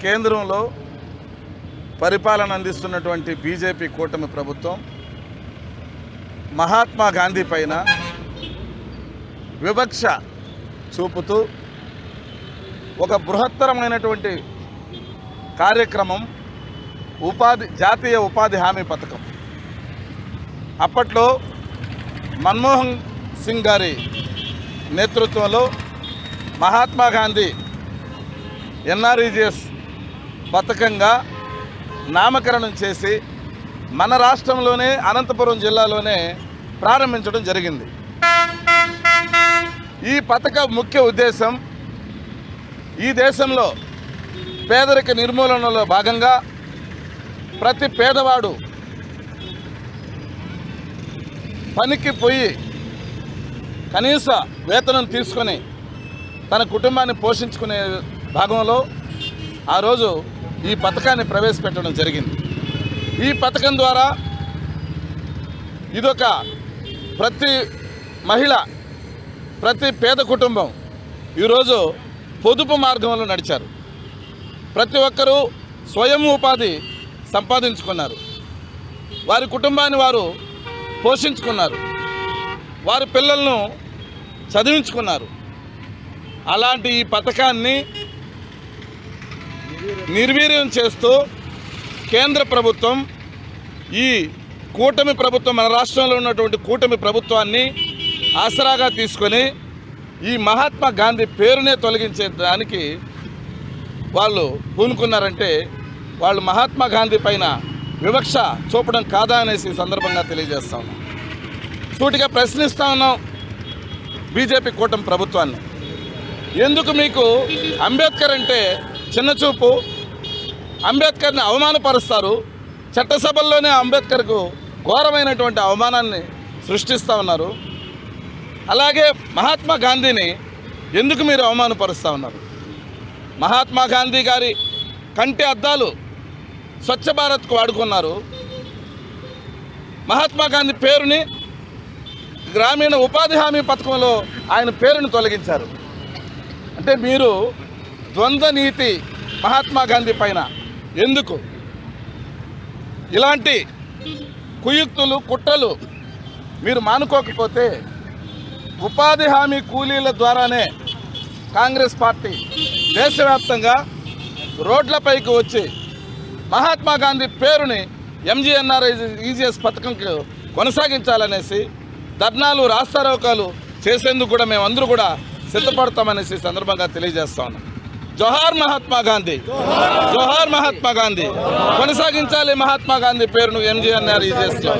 కేంద్రంలో పరిపాలన అందిస్తున్నటువంటి బీజేపీ కూటమి ప్రభుత్వం మహాత్మా గాంధీ పైన వివక్ష చూపుతూ ఒక బృహత్తరమైనటువంటి కార్యక్రమం జాతీయ ఉపాధి హామీ పథకం. అప్పట్లో మన్మోహన్ సింగ్ గారి నేతృత్వంలో మహాత్మా గాంధీ ఎన్ఆర్ఈజీఎస్ పథకంగా నామకరణం చేసి మన రాష్ట్రంలోనే అనంతపురం జిల్లాలోనే ప్రారంభించడం జరిగింది. ఈ పథక ముఖ్య ఉద్దేశం ఈ దేశంలో పేదరిక నిర్మూలనలో భాగంగా ప్రతి పేదవాడు పనికి పోయి కనీస వేతనం తీసుకొని తన కుటుంబాన్ని పోషించుకునే భాగంలో ఆ రోజు ఈ పథకాన్ని ప్రవేశపెట్టడం జరిగింది. ఈ పథకం ద్వారా ఇదొక ప్రతి మహిళ, ప్రతి పేద కుటుంబం ఈరోజు పొదుపు మార్గంలో నడిచారు. ప్రతి ఒక్కరూ స్వయం ఉపాధి సంపాదించుకున్నారు, వారి కుటుంబాన్ని వారు పోషించుకున్నారు, వారి పిల్లలను చదివించుకున్నారు. అలాంటి ఈ పథకాన్ని నిర్వీర్యం చేస్తూ కేంద్ర ప్రభుత్వం ఈ కూటమి ప్రభుత్వం, మన రాష్ట్రంలో ఉన్నటువంటి కూటమి ప్రభుత్వాన్ని ఆసరాగా తీసుకొని ఈ మహాత్మా గాంధీ పేరునే తొలగించే దానికి వాళ్ళు పూనుకున్నారంటే వాళ్ళు మహాత్మా గాంధీ పైన వివక్ష చూపడం కాదా అనేసి సందర్భంగా తెలియజేస్తా ఉన్నాం. సూటిగా ప్రశ్నిస్తా ఉన్నాం బీజేపీ కూటమి ప్రభుత్వాన్ని. ఎందుకు మీకు అంబేద్కర్ అంటే చిన్నచూపు? అంబేద్కర్ని అవమానపరుస్తారు. చట్టసభల్లోనే అంబేద్కర్కు ఘోరమైనటువంటి అవమానాన్ని సృష్టిస్తూ ఉన్నారు. అలాగే మహాత్మా గాంధీని ఎందుకు మీరు అవమానపరుస్తూ ఉన్నారు? మహాత్మా గాంధీ గారి కంటి అద్దాలు స్వచ్ఛ భారత్కు వాడుకున్నారు. మహాత్మా గాంధీ పేరుని గ్రామీణ ఉపాధి హామీ పథకంలో ఆయన పేరును తొలగించారు. అంటే మీరు ద్వంద్వ నీతి మహాత్మా గాంధీ పైన ఎందుకు? ఇలాంటి కుయుక్తులు, కుట్రలు మీరు మానుకోకపోతే ఉపాధి హామీ కూలీల ద్వారానే కాంగ్రెస్ పార్టీ దేశవ్యాప్తంగా రోడ్లపైకి వచ్చి మహాత్మా గాంధీ పేరుని ఎంజీఎన్ఆర్ఈజీఎస్ పథకంకి కొనసాగించాలనేసి ధర్నాలు, రాస్తారోకాలు చేసేందుకు కూడా మేమందరూ కూడా సిద్ధపడతామనేసి సందర్భంగా తెలియజేస్తా ఉన్నాం. జోహార్ మహాత్మా గాంధీ, జోహార్ మహాత్మా గాంధీ. కొనసాగించాలి మహాత్మా గాంధీ పేరును ఎంజీఎన్ఆర్ఈజీఎస్లో.